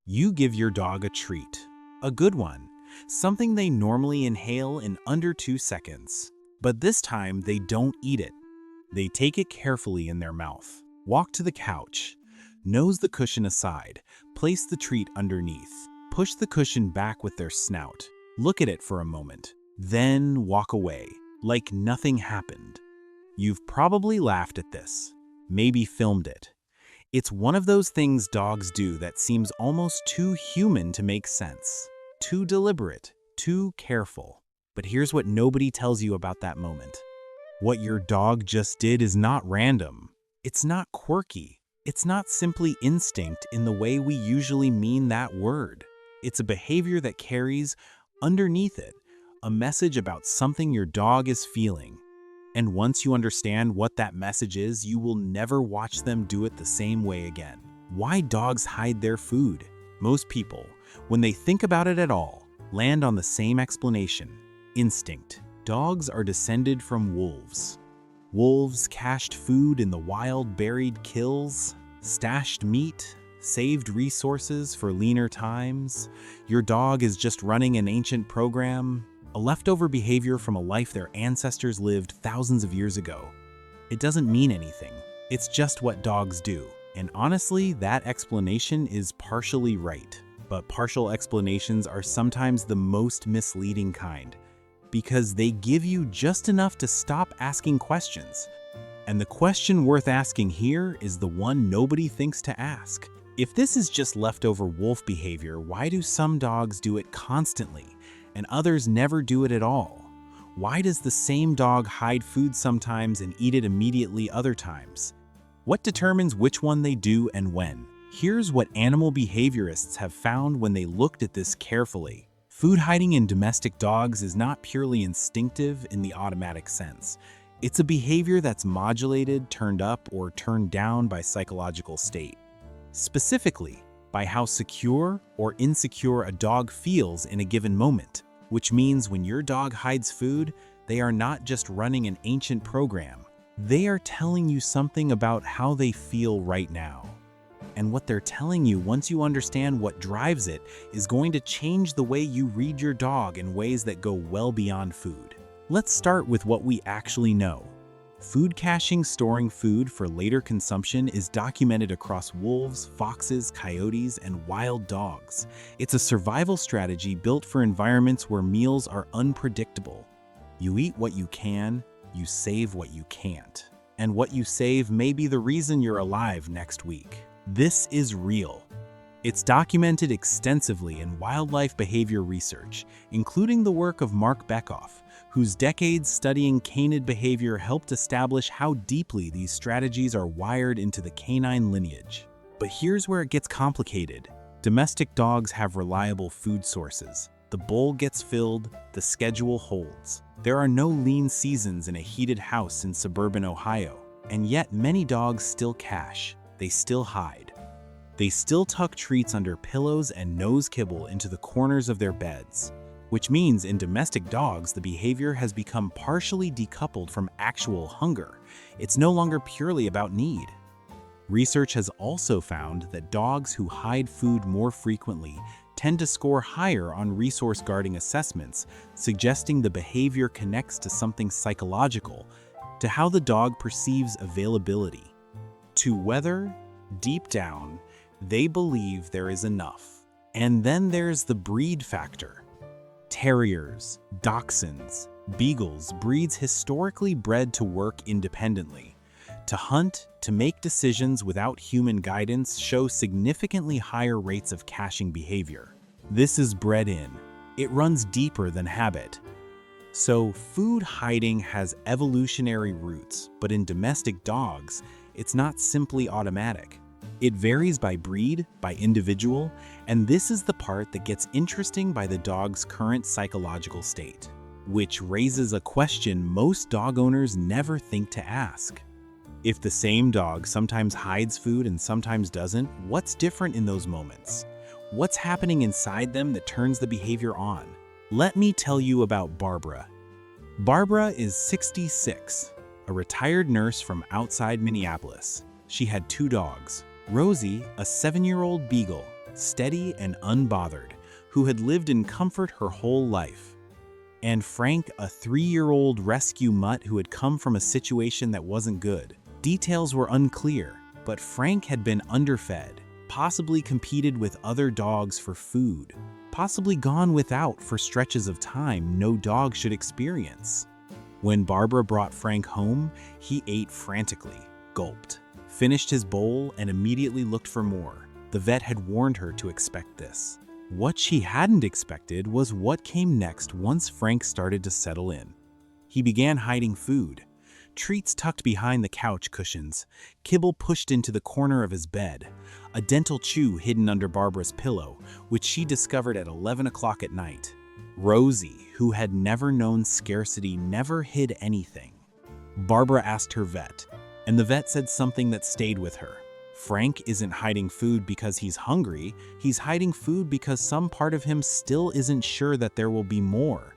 You give your dog a treat, a good one, something they normally inhale in under 2 seconds. But this time, they don't eat it. They take it carefully in their mouth, walk to the couch, nose the cushion aside, place the treat underneath, push the cushion back with their snout, look at it for a moment, then walk away, like nothing happened. You've probably laughed at this, maybe filmed it. It's one of those things dogs do that seems almost too human to make sense, too deliberate, too careful. But here's what nobody tells you about that moment. What your dog just did is not random. It's not quirky. It's not simply instinct in the way we usually mean that word. It's a behavior that carries, underneath it, a message about something your dog is feeling. And once you understand what that message is, you will never watch them do it the same way again. Why dogs hide their food? Most people, when they think about it at all, land on the same explanation: instinct. Dogs are descended from wolves. Wolves cached food in the wild, buried kills, stashed meat, saved resources for leaner times. Your dog is just running an ancient program, a leftover behavior from a life their ancestors lived thousands of years ago. It doesn't mean anything. It's just what dogs do. And honestly, that explanation is partially right. But partial explanations are sometimes the most misleading kind, because they give you just enough to stop asking questions. And the question worth asking here is the one nobody thinks to ask. If this is just leftover wolf behavior, why do some dogs do it constantly and others never do it at all? Why does the same dog hide food sometimes and eat it immediately other times? What determines which one they do and when? Here's what animal behaviorists have found when they looked at this carefully. Food hiding in domestic dogs is not purely instinctive in the automatic sense. It's a behavior that's modulated, turned up, or turned down by psychological state. Specifically, by how secure or insecure a dog feels in a given moment. Which means when your dog hides food, they are not just running an ancient program. They are telling you something about how they feel right now. And what they're telling you, once you understand what drives it, is going to change the way you read your dog in ways that go well beyond food. Let's start with what we actually know. Food caching, storing food for later consumption, is documented across wolves, foxes, coyotes, and wild dogs. It's a survival strategy built for environments where meals are unpredictable. You eat what you can, you save what you can't. And what you save may be the reason you're alive next week. This is real. It's documented extensively in wildlife behavior research, including the work of Mark Bekoff, whose decades studying canid behavior helped establish how deeply these strategies are wired into the canine lineage. But here's where it gets complicated. Domestic dogs have reliable food sources. The bowl gets filled, the schedule holds. There are no lean seasons in a heated house in suburban Ohio, and yet many dogs still cache. They still hide. They still tuck treats under pillows and nose kibble into the corners of their beds. Which means in domestic dogs, the behavior has become partially decoupled from actual hunger. It's no longer purely about need. Research has also found that dogs who hide food more frequently tend to score higher on resource guarding assessments, suggesting the behavior connects to something psychological, to how the dog perceives availability, to whether, deep down, they believe there is enough. And then there's the breed factor. Terriers, dachshunds, beagles, breeds historically bred to work independently. To hunt, to make decisions without human guidance show significantly higher rates of caching behavior. This is bred in. It runs deeper than habit. So food hiding has evolutionary roots, but in domestic dogs, it's not simply automatic. It varies by breed, by individual, and this is the part that gets interesting by the dog's current psychological state, which raises a question most dog owners never think to ask. If the same dog sometimes hides food and sometimes doesn't, what's different in those moments? What's happening inside them that turns the behavior on? Let me tell you about Barbara. Barbara is 66, a retired nurse from outside Minneapolis. She had 2 dogs. Rosie, a 7-year-old beagle, steady and unbothered, who had lived in comfort her whole life. And Frank, a 3-year-old rescue mutt who had come from a situation that wasn't good. Details were unclear, but Frank had been underfed, possibly competed with other dogs for food, possibly gone without for stretches of time no dog should experience. When Barbara brought Frank home, he ate frantically, gulped, finished his bowl, and immediately looked for more. The vet had warned her to expect this. What she hadn't expected was what came next once Frank started to settle in. He began hiding food. Treats tucked behind the couch cushions, kibble pushed into the corner of his bed, a dental chew hidden under Barbara's pillow, which she discovered at 11 o'clock at night. Rosie, who had never known scarcity, never hid anything. Barbara asked her vet, and the vet said something that stayed with her. Frank isn't hiding food because he's hungry, he's hiding food because some part of him still isn't sure that there will be more.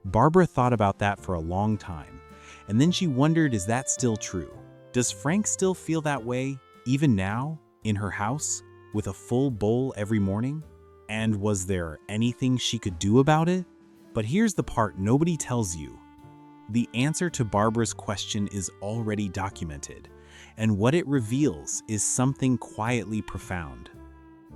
Barbara thought about that for a long time, and then she wondered, is that still true? Does Frank still feel that way, even now, in her house, with a full bowl every morning? And was there anything she could do about it? But here's the part nobody tells you. The answer to Barbara's question is already documented, and what it reveals is something quietly profound.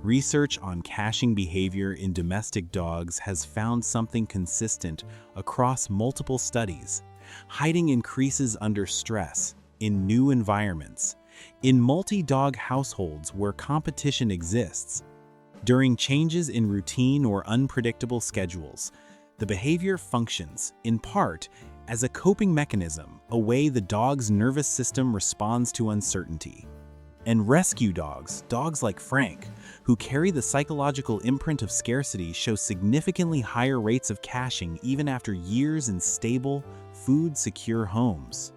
Research on caching behavior in domestic dogs has found something consistent across multiple studies. Hiding increases under stress, in new environments, in multi-dog households where competition exists, during changes in routine or unpredictable schedules. The behavior functions, in part, as a coping mechanism, a way the dog's nervous system responds to uncertainty. And rescue dogs, dogs like Frank, who carry the psychological imprint of scarcity, show significantly higher rates of caching even after years in stable, food-secure homes.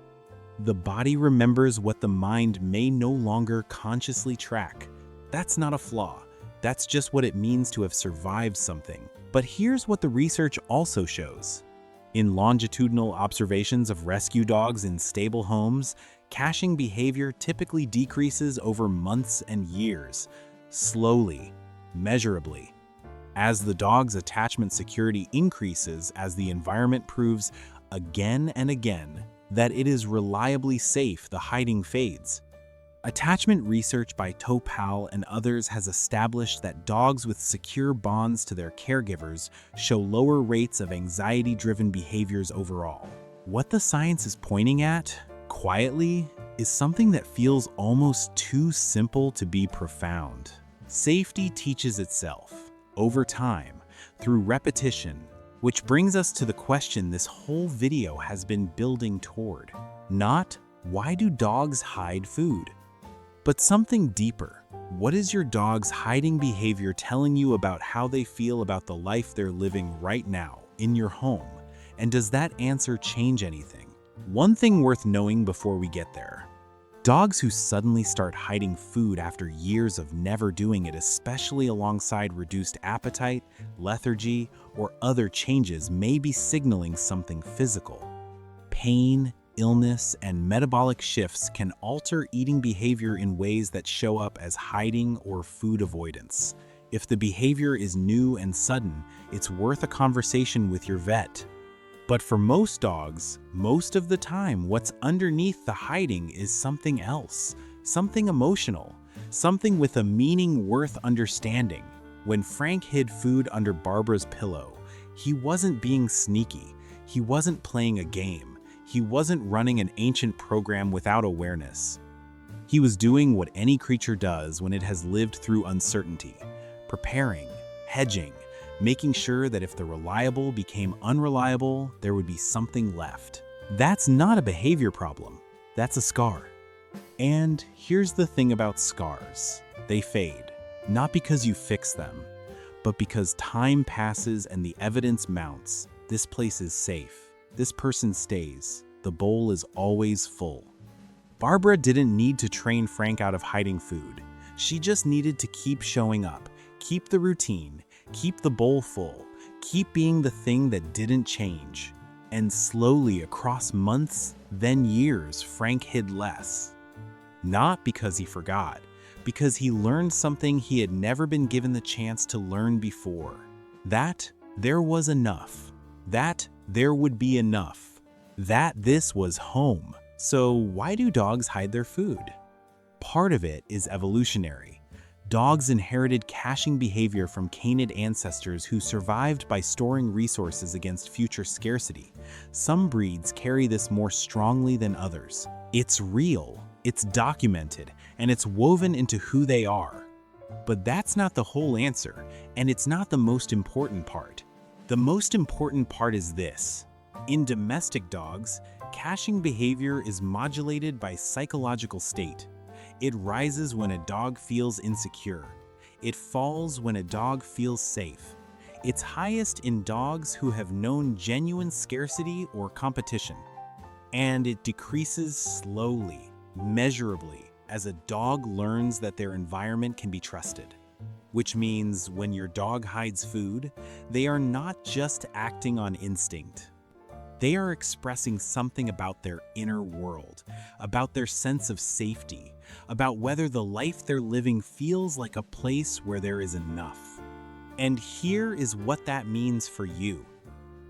The body remembers what the mind may no longer consciously track. That's not a flaw. That's just what it means to have survived something. But here's what the research also shows. In longitudinal observations of rescue dogs in stable homes, caching behavior typically decreases over months and years, slowly, measurably. As the dog's attachment security increases, as the environment proves again and again that it is reliably safe, the hiding fades. Attachment research by Topal and others has established that dogs with secure bonds to their caregivers show lower rates of anxiety-driven behaviors overall. What the science is pointing at, quietly, is something that feels almost too simple to be profound. Safety teaches itself, over time, through repetition, which brings us to the question this whole video has been building toward. Not, why do dogs hide food? But something deeper. What is your dog's hiding behavior telling you about how they feel about the life they're living right now, in your home? And does that answer change anything? One thing worth knowing before we get there. Dogs who suddenly start hiding food after years of never doing it, especially alongside reduced appetite, lethargy, or other changes, may be signaling something physical. Pain, illness, and metabolic shifts can alter eating behavior in ways that show up as hiding or food avoidance. If the behavior is new and sudden, it's worth a conversation with your vet. But for most dogs, most of the time, what's underneath the hiding is something else, something emotional, something with a meaning worth understanding. When Frank hid food under Barbara's pillow, he wasn't being sneaky, he wasn't playing a game. He wasn't running an ancient program without awareness. He was doing what any creature does when it has lived through uncertainty, preparing, hedging, making sure that if the reliable became unreliable, there would be something left. That's not a behavior problem, that's a scar. And here's the thing about scars. They fade, not because you fix them, but because time passes and the evidence mounts. This place is safe. This person stays. The bowl is always full. Barbara didn't need to train Frank out of hiding food. She just needed to keep showing up, keep the routine, keep the bowl full, keep being the thing that didn't change. And slowly, across months, then years, Frank hid less. Not because he forgot, because he learned something he had never been given the chance to learn before. That there was enough. That there would be enough. That this was home. So why do dogs hide their food? Part of it is evolutionary. Dogs inherited caching behavior from canid ancestors who survived by storing resources against future scarcity. Some breeds carry this more strongly than others. It's real, it's documented, and it's woven into who they are. But that's not the whole answer, and it's not the most important part. The most important part is this. In domestic dogs, caching behavior is modulated by psychological state. It rises when a dog feels insecure. It falls when a dog feels safe. It's highest in dogs who have known genuine scarcity or competition. And it decreases slowly, measurably, as a dog learns that their environment can be trusted. Which means when your dog hides food, they are not just acting on instinct. They are expressing something about their inner world, about their sense of safety, about whether the life they're living feels like a place where there is enough. And here is what that means for you.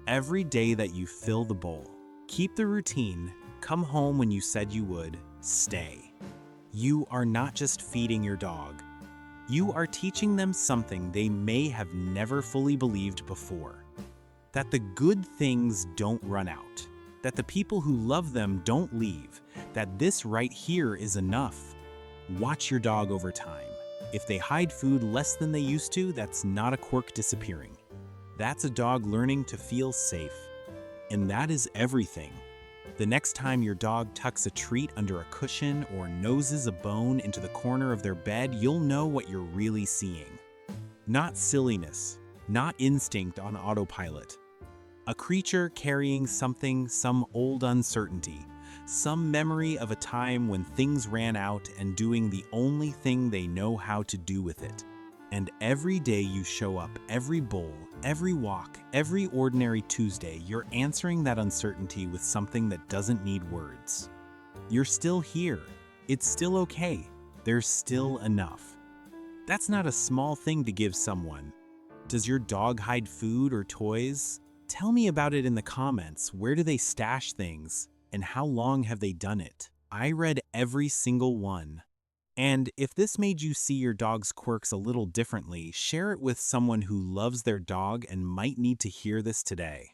Every day that you fill the bowl, keep the routine, come home when you said you would, stay. You are not just feeding your dog. You are teaching them something they may have never fully believed before. That the good things don't run out, that the people who love them don't leave, that this right here is enough. Watch your dog over time. If they hide food less than they used to, that's not a quirk disappearing. That's a dog learning to feel safe. And that is everything. The next time your dog tucks a treat under a cushion or noses a bone into the corner of their bed, you'll know what you're really seeing. Not silliness, not instinct on autopilot. A creature carrying something, some old uncertainty, some memory of a time when things ran out and doing the only thing they know how to do with it. And every day you show up, every bowl, every walk, every ordinary Tuesday, you're answering that uncertainty with something that doesn't need words. You're still here. It's still okay. There's still enough. That's not a small thing to give someone. Does your dog hide food or toys? Tell me about it in the comments. Where do they stash things? And how long have they done it? I read every single one. And if this made you see your dog's quirks a little differently, share it with someone who loves their dog and might need to hear this today.